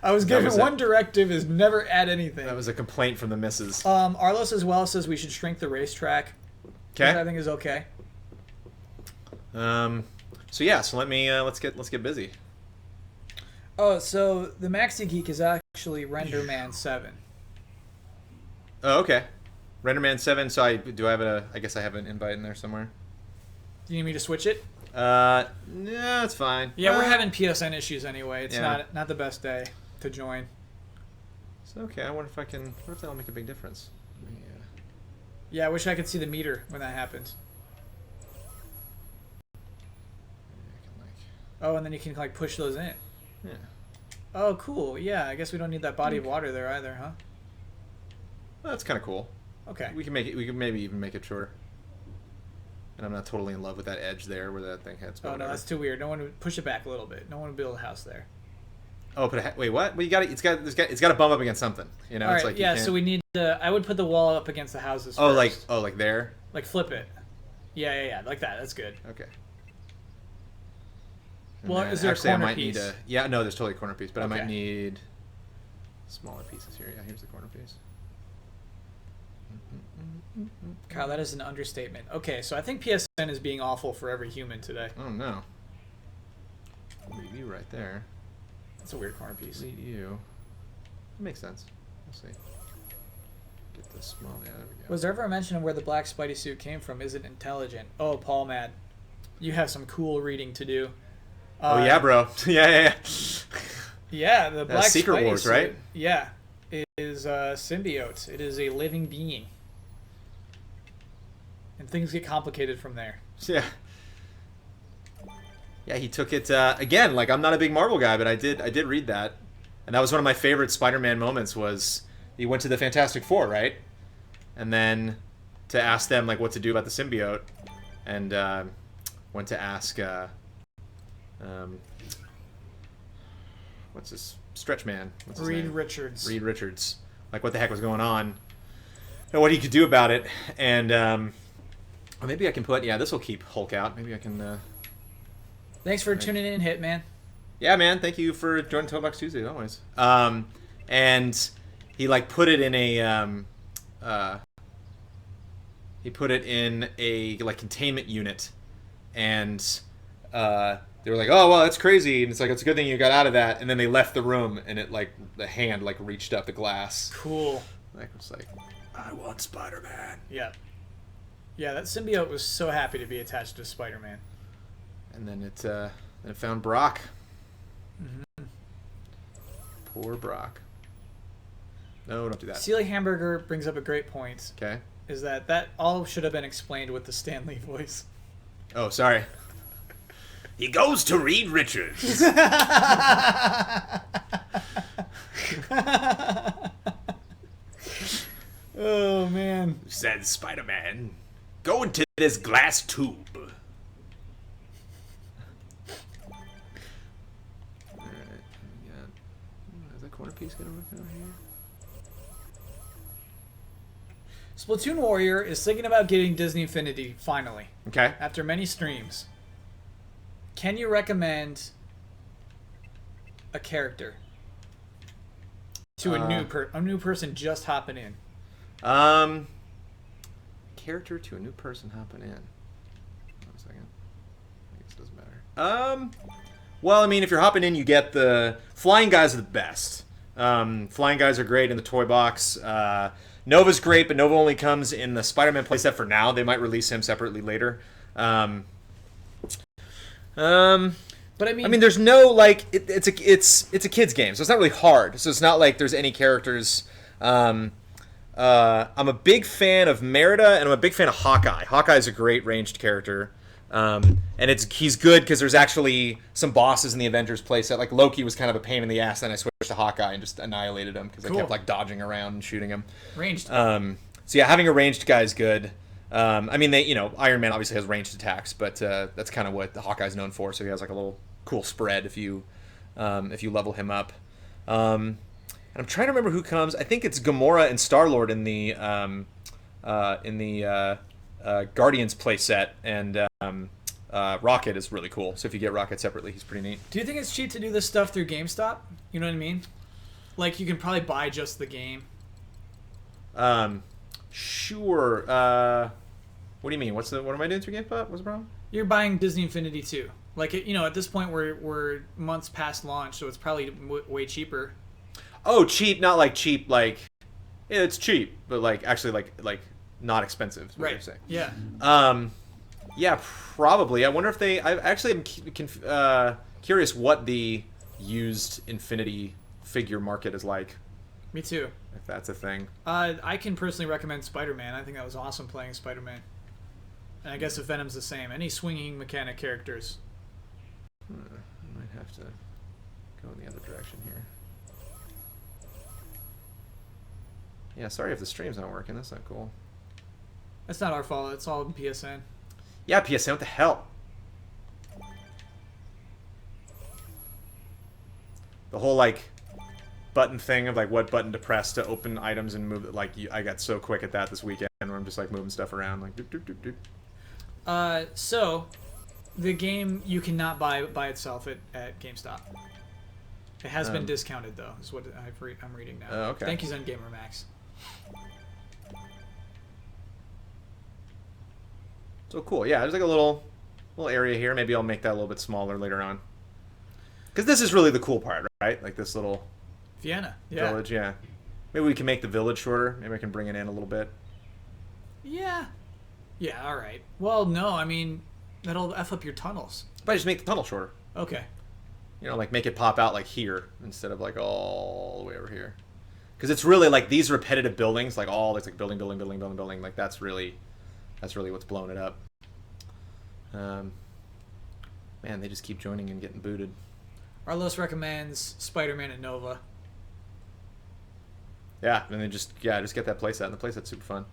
I was That given was one it. directive is never add anything. That was a complaint from the missus. Arlos as well says we should shrink the racetrack. Which I Okay. think is okay. So yeah. So let's get busy. Oh, so the Maxi Geek is actually Renderman 7. Oh, okay. Renderman 7. So I have I guess I have an invite in there somewhere. Do you need me to switch it? No, it's fine. Yeah, we're having PSN issues anyway. It's Yeah. not the best day to join. It's okay. I wonder if that'll make a big difference. Yeah, I wish I could see the meter when that happens. Oh, and then you can like push those in. Yeah. Oh, cool. Yeah, I guess we don't need that body of water there either, huh? Well, that's kind of cool. Okay. We can maybe even make it shorter. And I'm not totally in love with that edge there where that thing hits. But Oh no, whatever. that's too weird. No one would push it back a little bit. No one would build a house there. Oh, wait, what? Well, it's got to bump up against something. You know, All it's right. like you Yeah. can't... So we need to. I would put the wall up against the houses. Oh, first. like there. Like flip it. Yeah. Like that. That's good. Okay. Well, And then is there a actually, I corner might piece? need a... Yeah, no, there's totally a corner piece, but I might Okay. need smaller pieces here. Yeah, here's the corner piece. Kyle, that is an understatement. Okay, so I think PSN is being awful for every human today. Oh no. Leave you right there. That's a weird corner piece. Delete you. That makes sense. We'll see. Get this small. Yeah, there we go. Was there ever a mention of where the black Spidey suit came from? Is it intelligent? Oh, Paul Mad, you have some cool reading to do. Oh yeah, bro. yeah. Yeah, the black Secret Spidey Wars, suit, right? Yeah, it is symbiote. It is a living being, and things get complicated from there. Yeah. Yeah, he took it again. Like, I'm not a big Marvel guy, but I did read that, and that was one of my favorite Spider-Man moments. Was he went to the Fantastic Four, right? And then to ask them like what to do about the symbiote, and went to ask what's this Stretch Man? What's his Reed name? Richards. Reed Richards. Like what the heck was going on, and what he could do about it, and well, maybe I can put this will keep Hulk out. Maybe I can. Thanks for tuning in, Hitman. Yeah, man. Thank you for joining Toolbox Tuesday, always. And he like put it in a like containment unit, and they were like, "Oh well, that's crazy," and it's like it's a good thing you got out of that. And then they left the room, and it like the hand like reached up the glass. Cool. Like it's like, I want Spider-Man. Yeah. Yeah, that symbiote was so happy to be attached to Spider-Man. And then it found Brock. Mm-hmm. Poor Brock. No, don't do that. Sealy Hamburger brings up a great point. Okay. Is that all should have been explained with the Stan Lee voice. Oh, sorry. He goes to Reed Richards. Oh, man. Said Spider-Man, go into this glass tube. Alright, is that corner piece gonna work out here? Splatoon Warrior is thinking about getting Disney Infinity, finally, Okay. after many streams. Can you recommend a character to a new person just hopping in? Character to a new person hopping in. Hold on a second. I guess it doesn't matter. Well, I mean, if you're hopping in, you get the flying guys are the best. Flying guys are great in the toy box. Nova's great, but Nova only comes in the Spider-Man playset for now. They might release him separately later. But I mean, There's no like it's a kids game, so it's not really hard. So it's not like there's any characters. I'm a big fan of Merida, and I'm a big fan of Hawkeye. Hawkeye is a great ranged character, and he's good because there's actually some bosses in the Avengers playset. Like Loki was kind of a pain in the ass, and I switched to Hawkeye and just annihilated him because I kept like dodging around and shooting him. ranged. So yeah, having a ranged guy is good. Iron Man obviously has ranged attacks, but that's kind of what the Hawkeye's known for. So he has like a little cool spread if you level him up. And I'm trying to remember who comes. I think it's Gamora and Star-Lord in the Guardians playset, and Rocket is really cool. So if you get Rocket separately, he's pretty neat. Do you think it's cheap to do this stuff through GameStop? You know what I mean? Like you can probably buy just the game. Sure. What do you mean? What am I doing through GameStop? What's the problem? You're buying Disney Infinity 2. Like at this point we're months past launch, so it's probably way cheaper. Oh, cheap, not like cheap, like it's cheap, but like actually like not expensive. Is what Right. you're saying. Yeah. Yeah, probably. I wonder if they. I actually am curious what the used Infinity figure market is like. Me too. If that's a thing. I can personally recommend Spider-Man. I think that was awesome playing Spider-Man. And I guess if Venom's the same. Any swinging mechanic characters. I might have to go in the other direction here. Yeah, sorry if the stream's not working. That's not cool. That's not our fault. It's all in PSN. Yeah, PSN, what the hell? The whole, like, button thing of, like, what button to press to open items and move it. Like, I got so quick at that this weekend where I'm just, like, moving stuff around. Like, doop, doop, doop, doop. So, the game you cannot buy by itself at GameStop. It has been discounted, though, is what I'm reading now. Oh, okay. Thank you, Zen Gamer Max. So cool. Yeah, there's like a little area here. Maybe I'll make that a little bit smaller later on. Because this is really the cool part, right? Like this little Vienna. Yeah. village. Yeah. Maybe we can make the village shorter. Maybe I can bring it in a little bit. Yeah. Yeah, all right. Well, no, I mean, that'll F up your tunnels. But I just make the tunnel shorter. Okay. You know, like make it pop out like here instead of like all the way over here. Because it's really like these repetitive buildings, like all it's like building. Like that's really what's blowing it up. Man, they just keep joining and getting booted. Arlos recommends Spider-Man and Nova. Yeah, and then just get that playset, and the playset's super fun.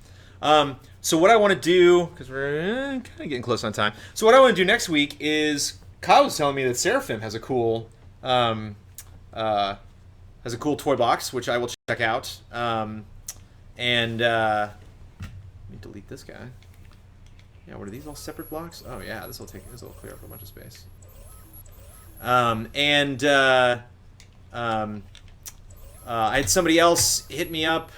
So what I want to do, because we're kind of getting close on time. So what I want to do next week is Kyle was telling me that Seraphim has a cool toy box, which I will check out. Let me delete this guy. Yeah, what are these all separate blocks? Oh yeah, this will clear up a bunch of space. I had somebody else hit me up,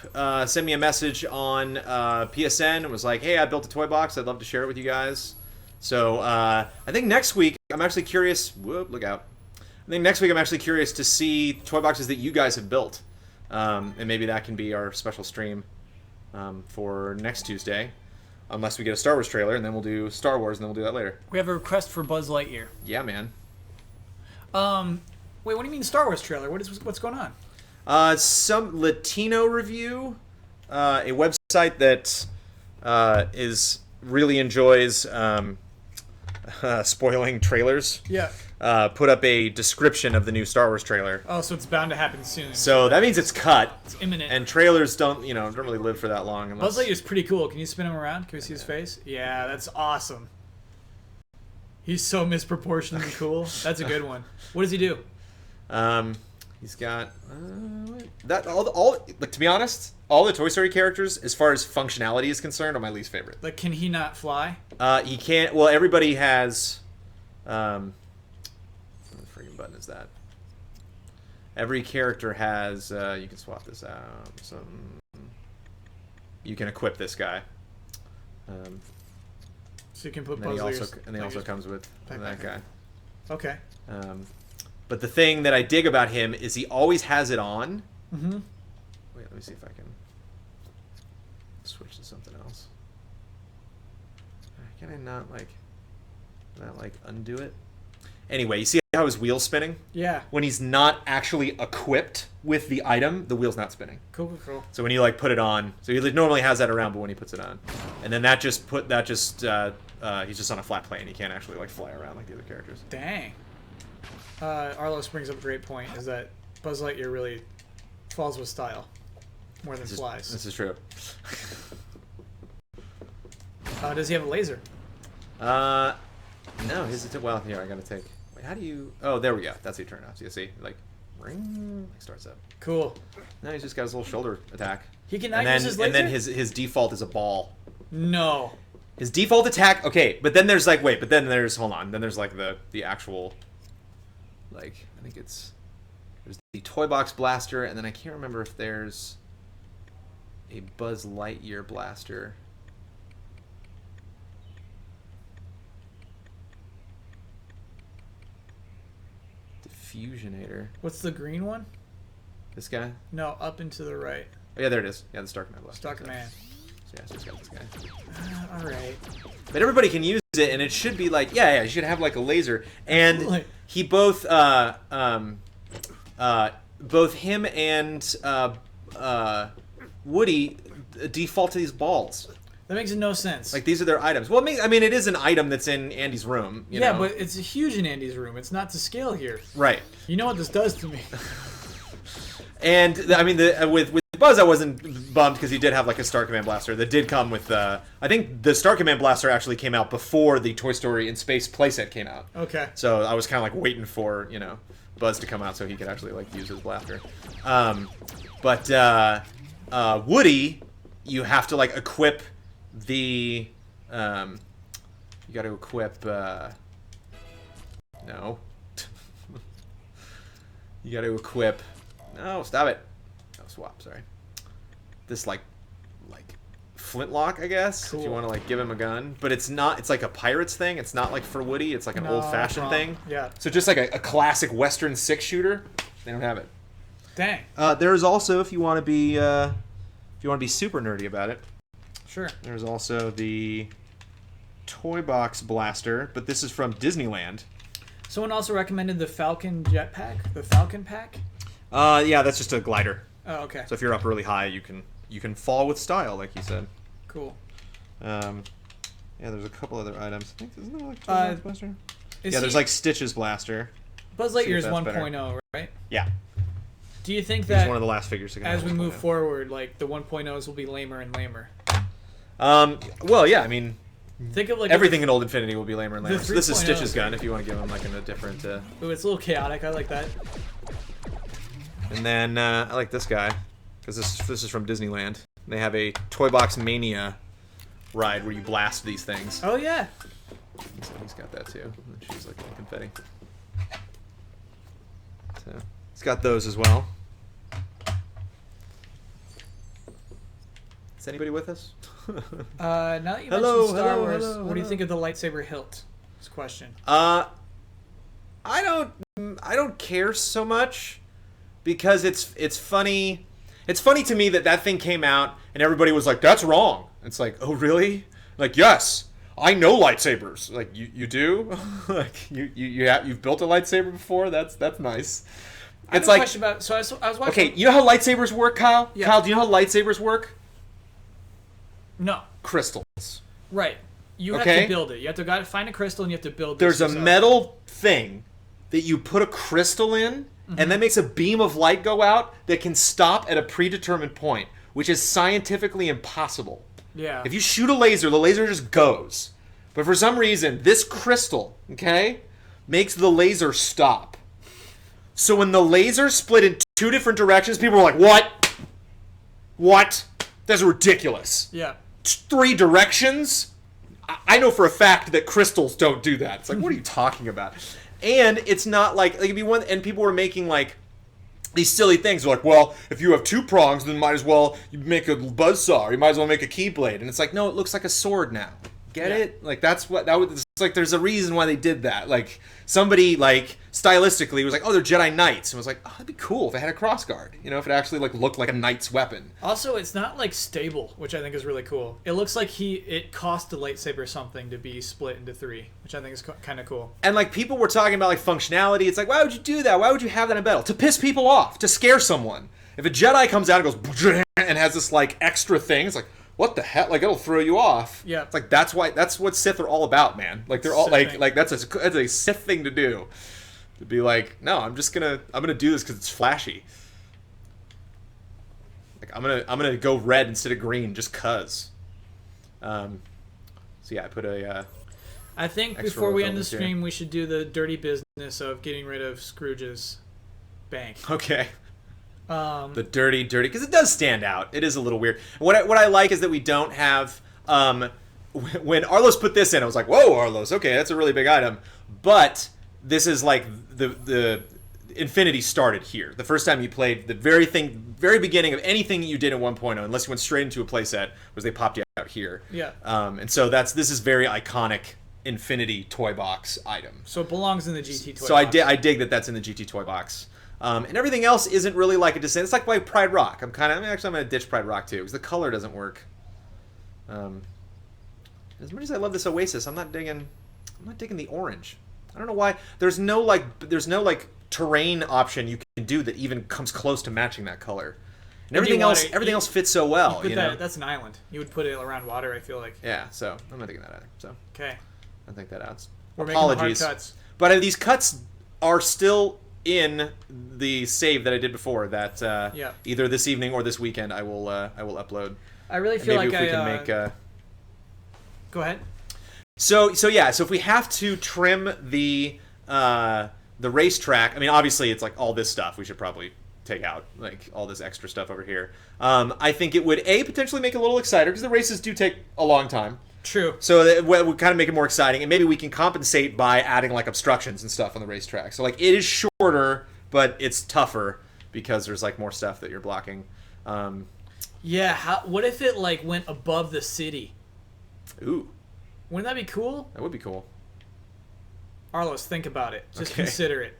send me a message on PSN and was like, hey, I built a toy box. I'd love to share it with you guys. So I think next week I'm actually curious. Whoop, look out. I think next week I'm actually curious to see toy boxes that you guys have built. And maybe that can be our special stream for next Tuesday. Unless we get a Star Wars trailer, and then we'll do Star Wars, and then we'll do that later. We have a request for Buzz Lightyear. Yeah, man. Wait, what do you mean Star Wars trailer? What's going on? Some Latino review, a website that really enjoys spoiling trailers. Yeah. Put up a description of the new Star Wars trailer. Oh, so it's bound to happen soon. So that means it's cut. It's imminent. And trailers don't really live for that long. Buzz Lightyear's pretty cool. Can you spin him around? Can we see his face? Yeah, that's awesome. He's so misproportionately cool. That's a good one. What does he do? He's got that all like, to be honest, all the Toy Story characters, as far as functionality is concerned, are my least favorite. Like, can he not fly? He can't. Well, everybody has. What freaking button is that? Every character has. You can swap this out. You can equip this guy. So you can put And Buzz he Lightyear's also comes with that guy. Okay. But the thing that I dig about him is he always has it on, Mm-hmm. Wait, let me see if I can switch to something else. Can I not undo it? Anyway, you see how his wheel's spinning? Yeah. When he's not actually equipped with the item, the wheel's not spinning. Cool. So when you like put it on, so he normally has that around, but when he puts it on, and then he's just on a flat plane. He can't actually like fly around like the other characters. Dang. Arlos brings up a great point, is that Buzz Lightyear really falls with style more than flies. This is true. Does he have a laser? No, well, here, I gotta take... Wait, how do you... Oh, there we go. That's how you turn it off. So you see, like, ring, like, starts up. Cool. Now he's just got his little shoulder attack. He cannot use his laser? And then his default is a ball. No. His default attack... Okay, but then there's, like, hold on. Then there's, like, the actual... Like, I think it's... There's the Toy Box Blaster, and then I can't remember if there's a Buzz Lightyear blaster. Diffusionator. What's the green one? This guy? No, up and to the right. Oh, yeah, there it is. Yeah, the Starkman blaster. Starkman. So, yeah, so he's got this guy. Alright. But everybody can use it, and it should be like, you should have like a laser. And he both him and Woody default to these balls. That makes no sense. Like, these are their items. Well, it is an item that's in Andy's room. You know? But it's huge in Andy's room. It's not to scale here. Right. You know what this does to me. And, with Buzz, I wasn't bummed because he did have, like, a Star Command blaster that did come with, I think the Star Command blaster actually came out before the Toy Story in Space playset came out. Okay. So I was kind of, like, waiting for, Buzz to come out so he could actually, like, use his blaster. Woody, you have to, like, equip the... you got to equip... no. You got to equip... No, stop it. No, swap, sorry. This, like flintlock, I guess, cool. if you want to, like, give him a gun. But it's not... It's like a pirate's thing. It's not, like, for Woody. It's, like, an old-fashioned thing. Yeah. So just, like, a classic Western six-shooter. They don't have it. Dang. There's also, if you want to be super nerdy about it... Sure. There's also the Toy Box Blaster, but this is from Disneyland. Someone also recommended the Falcon Jetpack, the Falcon Pack. Yeah, that's just a glider. Oh, okay. So if you're up really high, you can fall with style, like you said. Cool. Yeah, there's a couple other items. I think isn't there like Toy Box Blaster? There's like Stitch's Blaster. Buzz Lightyear is 1.0, right? Yeah. Do you think He's that one of the last figures to come as out we move 1.0. forward, like the 1.0s will be lamer and lamer? Well, yeah, I mean, think of like everything in Old Infinity will be lamer and lamer. The So this is 3.0 Stitch's gun if you want to give him like a different. Ooh, it's a little chaotic. I like that. And then I like this guy because this is from Disneyland. They have a Toy Box Mania ride where you blast these things. Oh yeah. So he's got that too. And she's like confetti. So he's got those as well. Is anybody with us? Now that you Hello, mentioned Star hello, Wars, hello, what do you hello. think of the lightsaber hilt? This question. I don't care so much because it's funny. It's funny to me that thing came out and everybody was like, "That's wrong." It's like, "Oh, really?" Like, "Yes, I know lightsabers." Like, you do? Like, you've built a lightsaber before? That's nice. I have It's a like, question about. So I was watching. okay, you know how lightsabers work, Kyle? Yeah. Kyle, do you know how lightsabers work? No. Crystals. Right. You have Okay. to build it. You have to find a crystal and you have to build. There's a this yourself. metal thing that you put a crystal in, and that makes a beam of light go out that can stop at a predetermined point, which is scientifically impossible. Yeah. If you shoot a laser, the laser just goes. But for some reason, this crystal, okay, makes the laser stop. So when the laser split in two different directions, people were like, "What? What? That's ridiculous." Yeah. 3 directions? I know for a fact that crystals don't do that. It's like, what are you talking about? And it's not like if you want, and people were making like these silly things. They're like, well, if you have 2 prongs, then might as well you make a buzzsaw. Or you might as well make a keyblade. And it's like, no, it looks like a sword now. Get Yeah. it? Like that's what that was. It's like there's a reason why they did that. Like somebody like stylistically was like, oh, they're Jedi Knights, and was like, oh, that'd be cool if they had a crossguard. You know, if it actually like looked like a knight's weapon. Also, it's not like stable, which I think is really cool. It looks like it cost the lightsaber something to be split into 3, which I think is kind of cool. And like people were talking about like functionality. It's like, why would you do that? Why would you have that in battle? To piss people off, to scare someone. If a Jedi comes out and goes and has this like extra thing, it's like, what the heck? Like it'll throw you off. Yeah. It's like that's what Sith are all about, man. Like they're all Sithing. like that's a Sith thing to do. To be like, no, I'm gonna do this because it's flashy. Like I'm gonna go red instead of green just cause. So yeah, I put a. I think Extra before we end the buildings here. stream, we should do the dirty business of getting rid of Scrooge's bank. Okay. The dirty, because it does stand out. It is a little weird. What I like is that we don't have. When Arlos put this in, I was like, "Whoa, Arlos! Okay, that's a really big item." But this is like the Infinity started here. The first time you played, the very beginning of anything you did in 1.0, unless you went straight into a playset, was they popped you out here. Yeah. And so this is very iconic Infinity toy box item. So it belongs in the GT toy So box. I dig that that's in the GT toy box. And everything else isn't really like a descent. It's like Pride Rock. I'm gonna ditch Pride Rock too because the color doesn't work. As much as I love this Oasis, I'm not digging the orange. I don't know why. There's no like terrain option you can do that even comes close to matching that color. And everything else fits so well. You know? That's an island. You would put it around water, I feel like. Yeah. So I'm not digging that either. So Okay. I think that out. We're making the hard Apologies. cuts. But these cuts are still in the save that I did before. That Yeah. either this evening or this weekend I will upload. I really And feel maybe like if we can make. Go ahead. So if we have to trim the racetrack, I mean obviously it's like all this stuff we should probably take out, like all this extra stuff over here. I think it would potentially make it a little exciter because the races do take a long time. True. So that would kind of make it more exciting, and maybe we can compensate by adding like obstructions and stuff on the racetrack. So like it is shorter, but it's tougher because there's like more stuff that you're blocking. Yeah. What if it like went above the city? Ooh, Wouldn't that be cool? that would be cool. Arlos, think about it. Just Okay. consider it.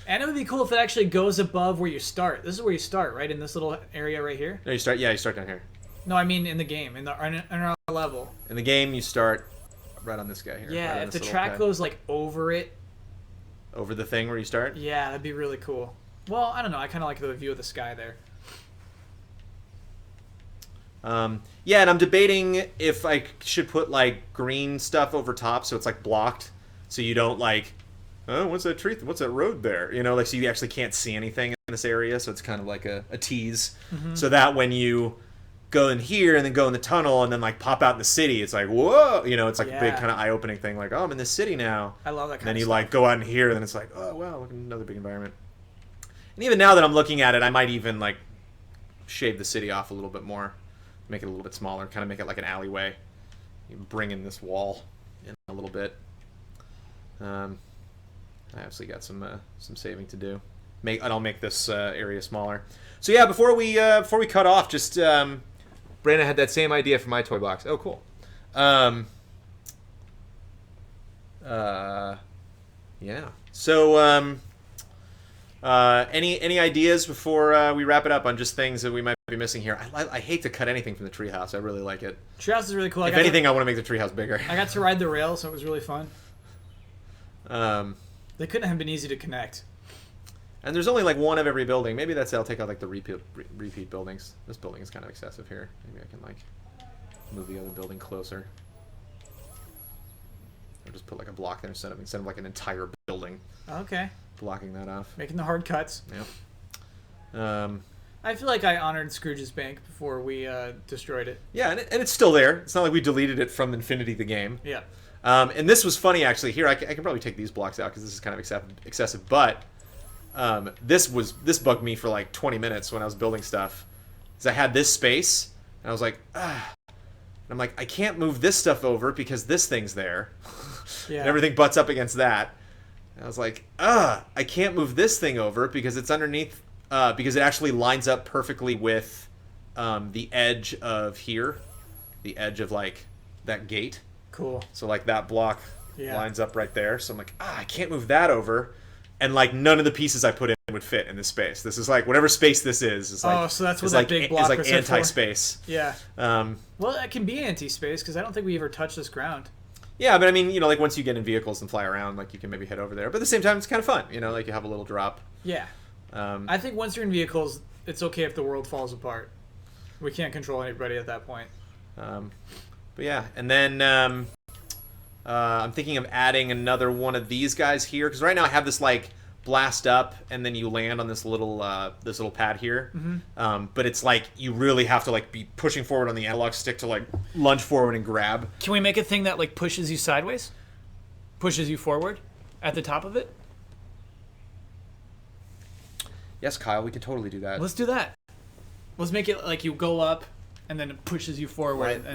And it would be cool if it actually goes above where you start. This is where you start, right? In this little area right here? No, you start down here. No, I mean in the game, in our level. In the game, you start right on this guy here. Yeah, right on if this the little track guy. goes like over it, over the thing where you start. yeah, that'd be really cool. Well, I don't know. I kind of like the view of the sky there. Yeah, and I'm debating if I should put like green stuff over top so it's like blocked, so you don't like, oh, what's that tree? What's that road there? You know, like so you actually can't see anything in this area, so it's kind of like a tease, so that when you go in here and then go in the tunnel and then like pop out in the city, it's like whoa, you know, it's like a big Yeah. kind of eye-opening thing, like oh, I'm in this city now. I love that And kind then of you stuff. like go out in here, and then it's like, oh wow, look at another big environment. And even now that I'm looking at it, I might even like shave the city off a little bit more, make it a little bit smaller, kind of make it like an alleyway. You bring in this wall in a little bit. I obviously got some saving to do. I'll make this area smaller. So yeah, before we cut off, just Brandon had that same idea for my toy box. Oh, cool. Yeah. So any ideas before we wrap it up on just things that we might be missing here? I hate to cut anything from the treehouse. I really like it. Treehouse is really cool. If anything, I want to make the treehouse bigger. I got to ride the rail, so it was really fun. Um, They couldn't have been easy to connect. and there's only like one of every building. Maybe I'll take out like the repeat buildings. This building is kind of excessive here. Maybe I can like move the other building closer. Or just put like a block there instead of like an entire building Okay. blocking that off. Making the hard cuts. Yep. I feel like I honored Scrooge's bank before we destroyed it. Yeah, and it's still there. It's not like we deleted it from Infinity the game. Yeah. And this was funny actually. Here I can probably take these blocks out because this is kind of excessive. But this bugged me for like 20 minutes when I was building stuff, because I had this space and I was like, ah. And I'm like, I can't move this stuff over because this thing's there. Yeah. And everything butts up against that. And I was like, I can't move this thing over because it's underneath. Because it actually lines up perfectly with the edge of here, the edge of like that gate. Cool. So like that block Yeah. lines up right there. So I'm like, I can't move that over. And like none of the pieces I put in would fit in this space. This is like whatever space this is like, Oh, so that's what is that like, big block is like was there for? anti-space. Yeah. Um, Well, it can be anti-space because I don't think we ever touched this ground. yeah, but I mean, you know, like once you get in vehicles and fly around, like you can maybe head over there. But at the same time, it's kind of fun. You know, like you have a little drop. Yeah. Um, I think once you're in vehicles, it's okay if the world falls apart. We can't control anybody at that point. but yeah, and then I'm thinking of adding another one of these guys here because right now I have this like blast up and then you land on this little pad here. But it's like you really have to like be pushing forward on the analog stick to like lunge forward and grab. Can we make a thing that like pushes you sideways? Pushes you forward at the top of it? Yes, Kyle, we can totally do that. Let's do that. Let's make it like you go up and then it pushes you forward Right. and